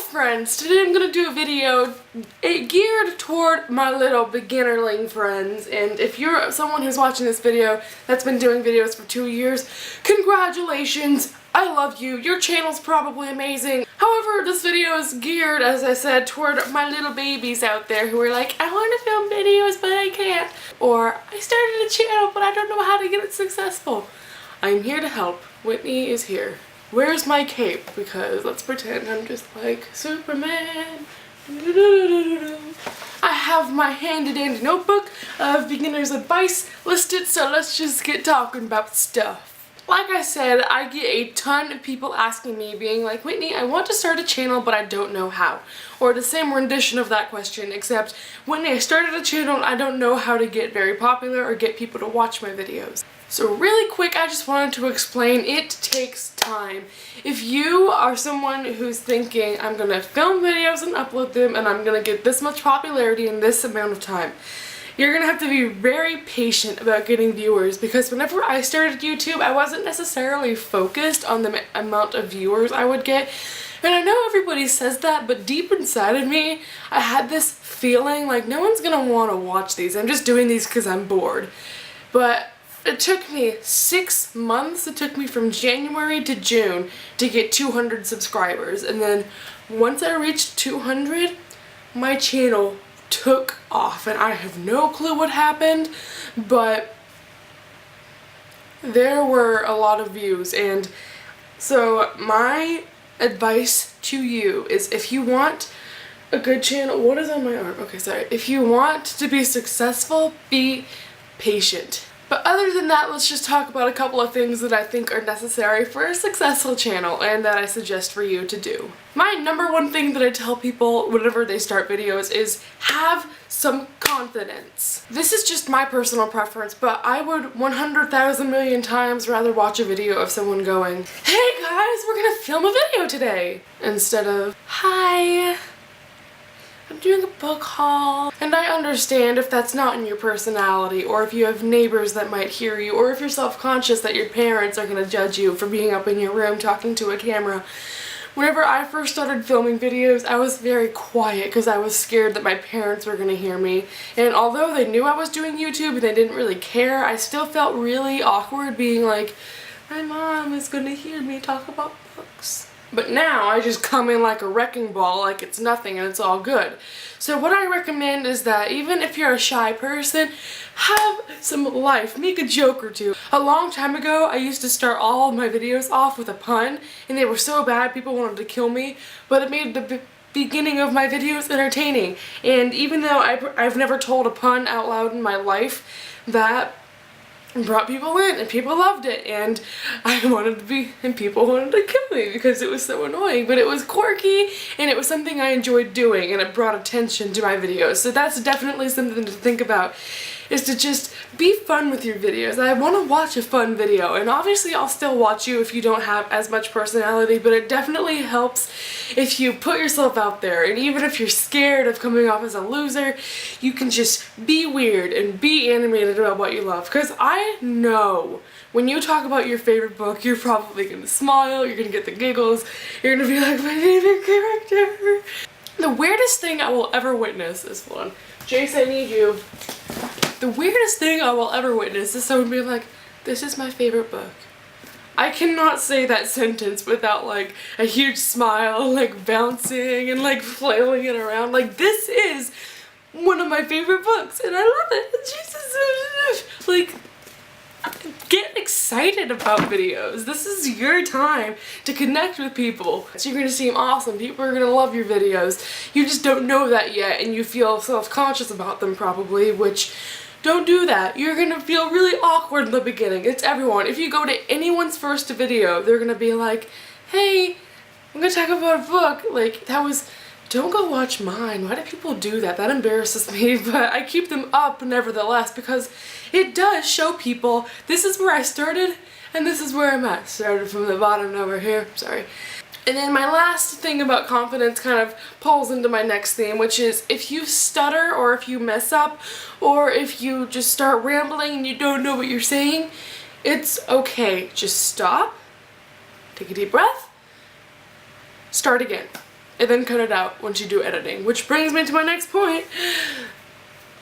friends, today I'm gonna do a video geared toward my little beginnerling friends, and if you're someone who's watching this video that's been doing videos for 2 years, congratulations, I love you, your channel's probably amazing. However, this video is geared, as I said, toward my little babies out there who are like, I want to film videos but I can't, or I started a channel but I don't know how to get it successful. I'm here to help. Whitney is here. Where's my cape? Because let's pretend I'm just like Superman. I have my handy dandy notebook of beginner's advice listed, so let's just get talking about stuff. Like I said, I get a ton of people asking me, being like, Whitney, I want to start a channel but I don't know how. Or the same rendition of that question, except Whitney, I started a channel and I don't know how to get very popular or get people to watch my videos. So really quick, I just wanted to explain, it takes time. If you are someone who's thinking, I'm gonna film videos and upload them and I'm gonna get this much popularity in this amount of time, you're gonna have to be very patient about getting viewers, because whenever I started YouTube, I wasn't necessarily focused on the amount of viewers I would get. And I know everybody says that, but deep inside of me, I had this feeling like no one's gonna wanna watch these. I'm just doing these because I'm bored. But it took me 6 months. It took me from January to June to get 200 subscribers. And then once I reached 200, my channel took off. And I have no clue what happened, but there were a lot of views. And so my advice to you is, if you want a good channel, what is on my arm? Okay, sorry. If you want to be successful, be patient. But other than that, let's just talk about a couple of things that I think are necessary for a successful channel and that I suggest for you to do. My number one thing that I tell people whenever they start videos is have some confidence. This is just my personal preference, but I would 100,000 million times rather watch a video of someone going, hey guys, we're gonna film a video today, instead of, hi, I'm doing a book haul. And I understand if that's not in your personality, or if you have neighbors that might hear you, or if you're self-conscious that your parents are going to judge you for being up in your room talking to a camera. Whenever I first started filming videos, I was very quiet because I was scared that my parents were going to hear me. And although they knew I was doing YouTube and they didn't really care, I still felt really awkward being like, my mom is going to hear me talk about books. But now I just come in like a wrecking ball, like it's nothing and it's all good. So what I recommend is that even if you're a shy person, have some life, make a joke or two. A long time ago, I used to start all of my videos off with a pun, and they were so bad people wanted to kill me, but it made the beginning of my videos entertaining. And even though I've never told a pun out loud in my life, that brought people in and people loved it, and people wanted to kill me because it was so annoying, but it was quirky and it was something I enjoyed doing and it brought attention to my videos. So that's definitely something to think about, is to just be fun with your videos. I want to watch a fun video, and obviously I'll still watch you if you don't have as much personality, but it definitely helps if you put yourself out there, and even if you're scared of coming off as a loser, you can just be weird and be animated about what you love. Because I know when you talk about your favorite book, you're probably going to smile, you're going to get the giggles, you're going to be like, my favorite character. The weirdest thing I will ever witness is one. Jace, I need you. The weirdest thing I will ever witness is someone being like, this is my favorite book. I cannot say that sentence without like a huge smile, like bouncing and like flailing it around. Like, this is one of my favorite books and I love it. Jesus. Like, get excited about videos. This is your time to connect with people. So you're gonna seem awesome. People are gonna love your videos. You just don't know that yet and you feel self-conscious about them probably, which don't do that. You're gonna feel really awkward in the beginning. It's everyone. If you go to anyone's first video, they're gonna be like, hey, I'm gonna talk about a book. Like, don't go watch mine. Why do people do that? That embarrasses me, but I keep them up nevertheless because it does show people this is where I started and this is where I'm at. Started from the bottom over here, sorry. And then my last thing about confidence kind of pulls into my next theme, which is if you stutter or if you mess up or if you just start rambling and you don't know what you're saying, it's okay. Just stop, take a deep breath, start again. and then cut it out once you do editing. Which brings me to my next point.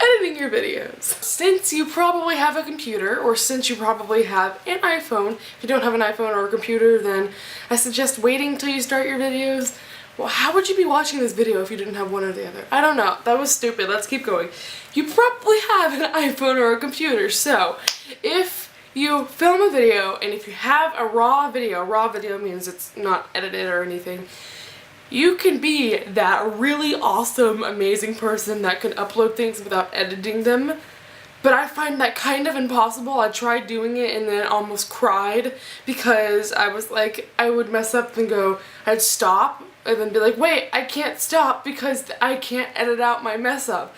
Editing your videos. Since you probably have a computer, or since you probably have an iPhone, if you don't have an iPhone or a computer, then I suggest waiting until you start your videos. Well, how would you be watching this video if you didn't have one or the other? I don't know. That was stupid. Let's keep going. You probably have an iPhone or a computer, so if you film a video, and if you have a raw video means it's not edited or anything, you can be that really awesome, amazing person that can upload things without editing them. But I find that kind of impossible. I tried doing it and then almost cried because I was like, I would mess up and go, I'd stop and then be like, wait, I can't stop because I can't edit out my mess up.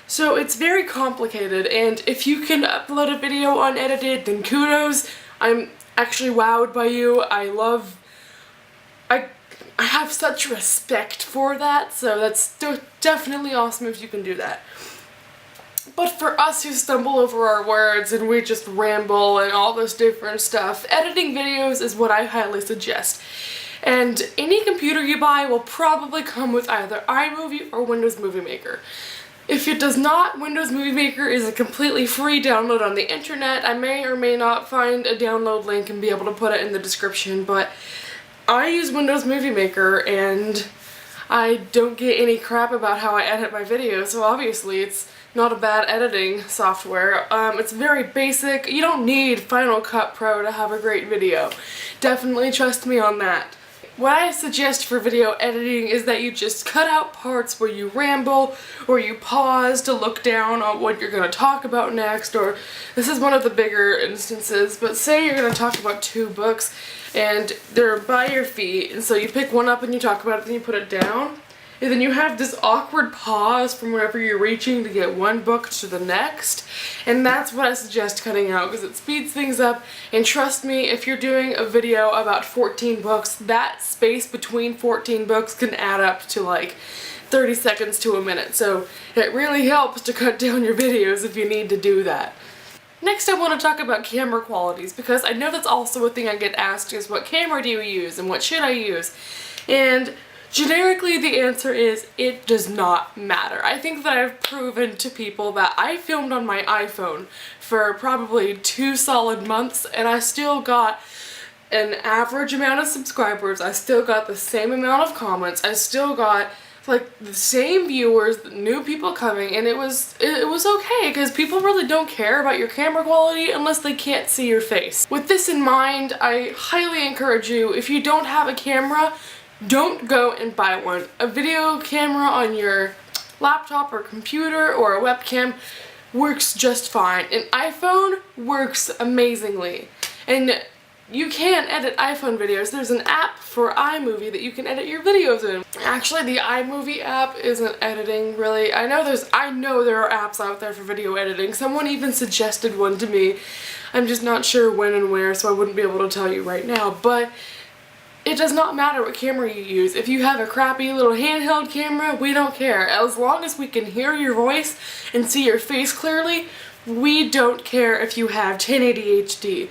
So it's very complicated, and if you can upload a video unedited, then kudos. I'm actually wowed by you. I have such respect for that, so that's definitely awesome if you can do that. But for us who stumble over our words and we just ramble and all this different stuff, editing videos is what I highly suggest. And any computer you buy will probably come with either iMovie or Windows Movie Maker. If it does not, Windows Movie Maker is a completely free download on the internet. I may or may not find a download link and be able to put it in the description, but I use Windows Movie Maker and I don't get any crap about how I edit my videos, so obviously it's not a bad editing software. It's very basic. You don't need Final Cut Pro to have a great video. Definitely trust me on that. What I suggest for video editing is that you just cut out parts where you ramble or you pause to look down on what you're going to talk about next, or this is one of the bigger instances, but say you're going to talk about 2 books and they're by your feet, and so you pick one up and you talk about it, then you put it down, and then you have this awkward pause from wherever you're reaching to get one book to the next, and that's what I suggest cutting out because it speeds things up. And trust me, if you're doing a video about 14 books, that space between 14 books can add up to like 30 seconds to a minute, so it really helps to cut down your videos if you need to do that. Next, I want to talk about camera qualities, because I know that's also a thing I get asked is, what camera do you use and what should I use? And generically the answer is, it does not matter. I think that I've proven to people that I filmed on my iPhone for probably 2 solid months and I still got an average amount of subscribers, I still got the same amount of comments, I still got like the same viewers, new people coming, and it was okay because people really don't care about your camera quality unless they can't see your face. With this in mind, I highly encourage you, if you don't have a camera, don't go and buy one. A video camera on your laptop or computer or a webcam works just fine. An iPhone works amazingly. And you can edit iPhone videos. There's an app for iMovie that you can edit your videos in. Actually, the iMovie app isn't editing, really. I know there are apps out there for video editing. Someone even suggested one to me. I'm just not sure when and where, so I wouldn't be able to tell you right now. But it does not matter what camera you use. If you have a crappy little handheld camera, we don't care. As long as we can hear your voice and see your face clearly, we don't care if you have 1080 HD.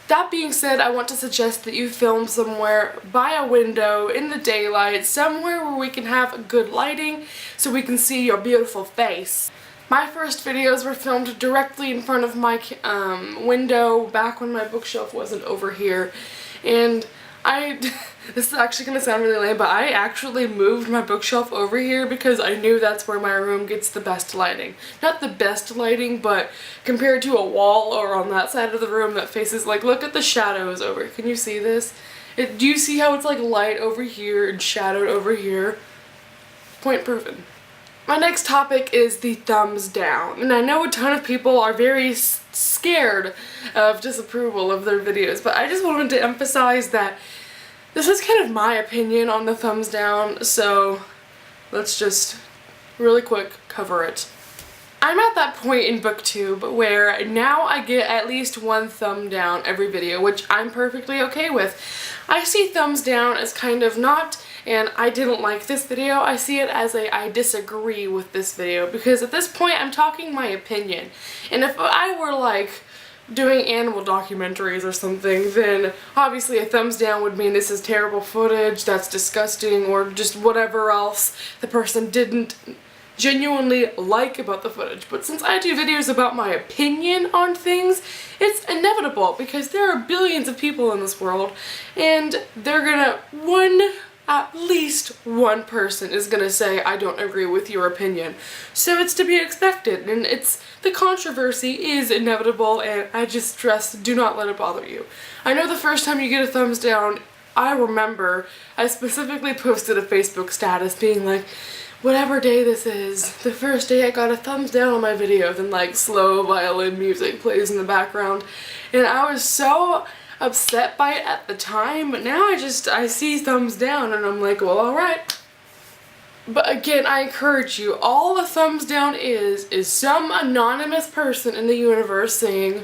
That being said, I want to suggest that you film somewhere by a window, in the daylight, somewhere where we can have good lighting so we can see your beautiful face. My first videos were filmed directly in front of my window back when my bookshelf wasn't over here, and this is actually going to sound really lame, but I actually moved my bookshelf over here because I knew that's where my room gets the best lighting. Not the best lighting, but compared to a wall or on that side of the room that faces, like, look at the shadows over. Can you see this? Do you see how it's like light over here and shadowed over here? Point proven. My next topic is the thumbs down, and I know a ton of people are very scared of disapproval of their videos, but I just wanted to emphasize that this is kind of my opinion on the thumbs down, so let's just really quick cover it. I'm at that point in BookTube where now I get at least 1 thumb down every video, which I'm perfectly okay with. I see thumbs down as kind of not and I didn't like this video. I see it as I disagree with this video, because at this point I'm talking my opinion. And if I were like doing animal documentaries or something, then obviously a thumbs down would mean this is terrible footage, that's disgusting, or just whatever else the person didn't genuinely like about the footage. But since I do videos about my opinion on things, it's inevitable because there are billions of people in this world, and they're gonna, at least one person is gonna say, I don't agree with your opinion. So it's to be expected, and the controversy is inevitable, and I just stress, do not let it bother you. I know the first time you get a thumbs down, I remember I specifically posted a Facebook status being like, whatever day this is, the first day I got a thumbs down on my videos, and like slow violin music plays in the background, and I was so upset by it at the time, but now I see thumbs down and I'm like, well, alright. But again, I encourage you, all a thumbs down is some anonymous person in the universe saying,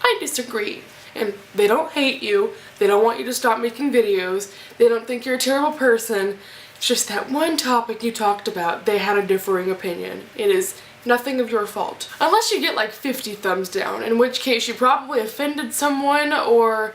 I disagree. And they don't hate you, they don't want you to stop making videos, they don't think you're a terrible person. It's just that one topic you talked about, they had a differing opinion. It is nothing of your fault. Unless you get like 50 thumbs down, in which case you probably offended someone or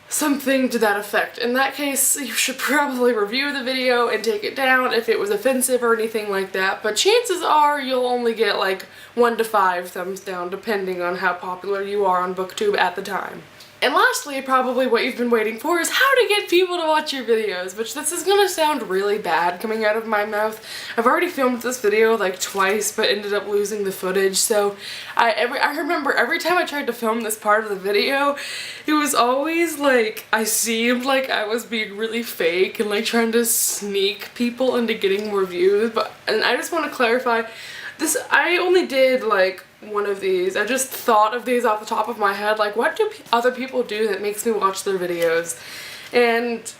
something to that effect. In that case, you should probably review the video and take it down if it was offensive or anything like that. But chances are you'll only get like 1 to 5 thumbs down depending on how popular you are on BookTube at the time. And lastly, probably what you've been waiting for is how to get people to watch your videos, which this is gonna sound really bad coming out of my mouth. I've already filmed this video like twice but ended up losing the footage, so I remember every time I tried to film this part of the video, it was always like I seemed like I was being really fake and like trying to sneak people into getting more views, and I just want to clarify, I only did like one of these. I just thought of these off the top of my head, like what do other people do that makes me watch their videos? And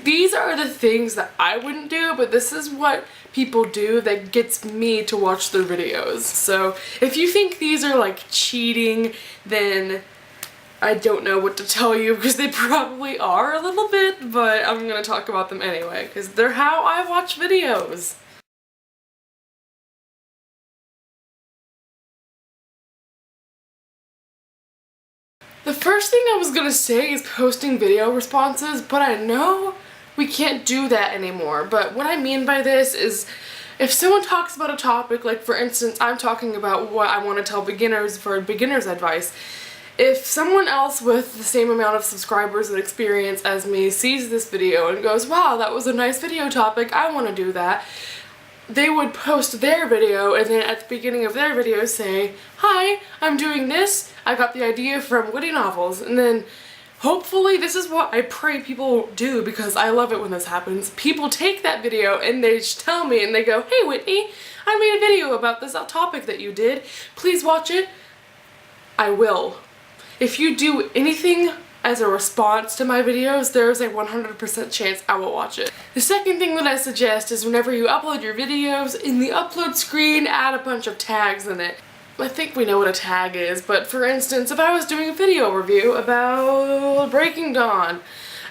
these are the things that I wouldn't do, but this is what people do that gets me to watch their videos. So if you think these are like cheating, then I don't know what to tell you, because they probably are a little bit, but I'm gonna talk about them anyway because they're how I watch videos. The first thing I was gonna say is posting video responses, but I know we can't do that anymore. But what I mean by this is if someone talks about a topic, like for instance, I'm talking about what I want to tell beginners for beginner's advice. If someone else with the same amount of subscribers and experience as me sees this video and goes, wow, that was a nice video topic, I want to do that, they would post their video and then at the beginning of their video say, hi, I'm doing this, I got the idea from Witty Novels, and then hopefully this is what I pray people do because I love it when this happens. People take that video and they tell me and they go, hey Whitney, I made a video about this topic that you did, please watch it. I will. If you do anything as a response to my videos, there's a 100% chance I will watch it. The second thing that I suggest is whenever you upload your videos, in the upload screen, add a bunch of tags in it. I think we know what a tag is, but for instance, if I was doing a video review about Breaking Dawn,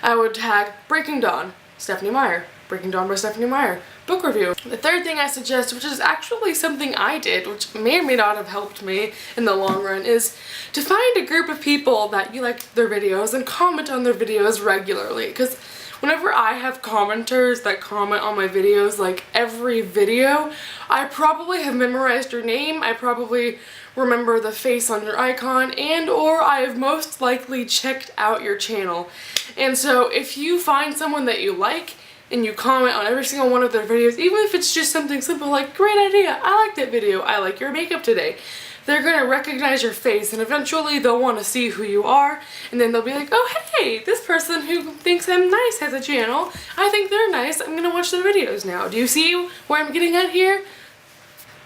I would tag Breaking Dawn, Stephenie Meyer. Breaking Dawn by Stephenie Meyer. Book review. The third thing I suggest, which is actually something I did, which may or may not have helped me in the long run, is to find a group of people that you like their videos and comment on their videos regularly. Because whenever I have commenters that comment on my videos, like every video, I probably have memorized your name, I probably remember the face on your icon, and or I have most likely checked out your channel. And so if you find someone that you like, and you comment on every single one of their videos, even if it's just something simple like, great idea, I like that video, I like your makeup today, they're gonna recognize your face and eventually they'll want to see who you are, and then they'll be like, oh hey, this person who thinks I'm nice has a channel, I think they're nice, I'm gonna watch their videos now. Do you see where I'm getting at here?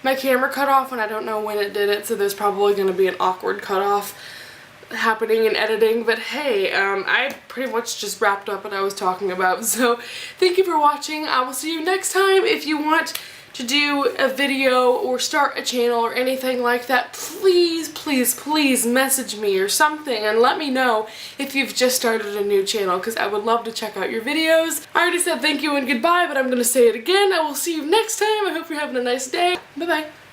My camera cut off and I don't know when it did it, so there's probably gonna be an awkward cutoff happening in editing, but hey, I pretty much just wrapped up what I was talking about, so thank you for watching. I will see you next time. If you want to do a video or start a channel or anything like that, please, please, please message me or something and let me know if you've just started a new channel, because I would love to check out your videos. I already said thank you and goodbye, but I'm gonna say it again. I will see you next time. I hope you're having a nice day. Bye-bye.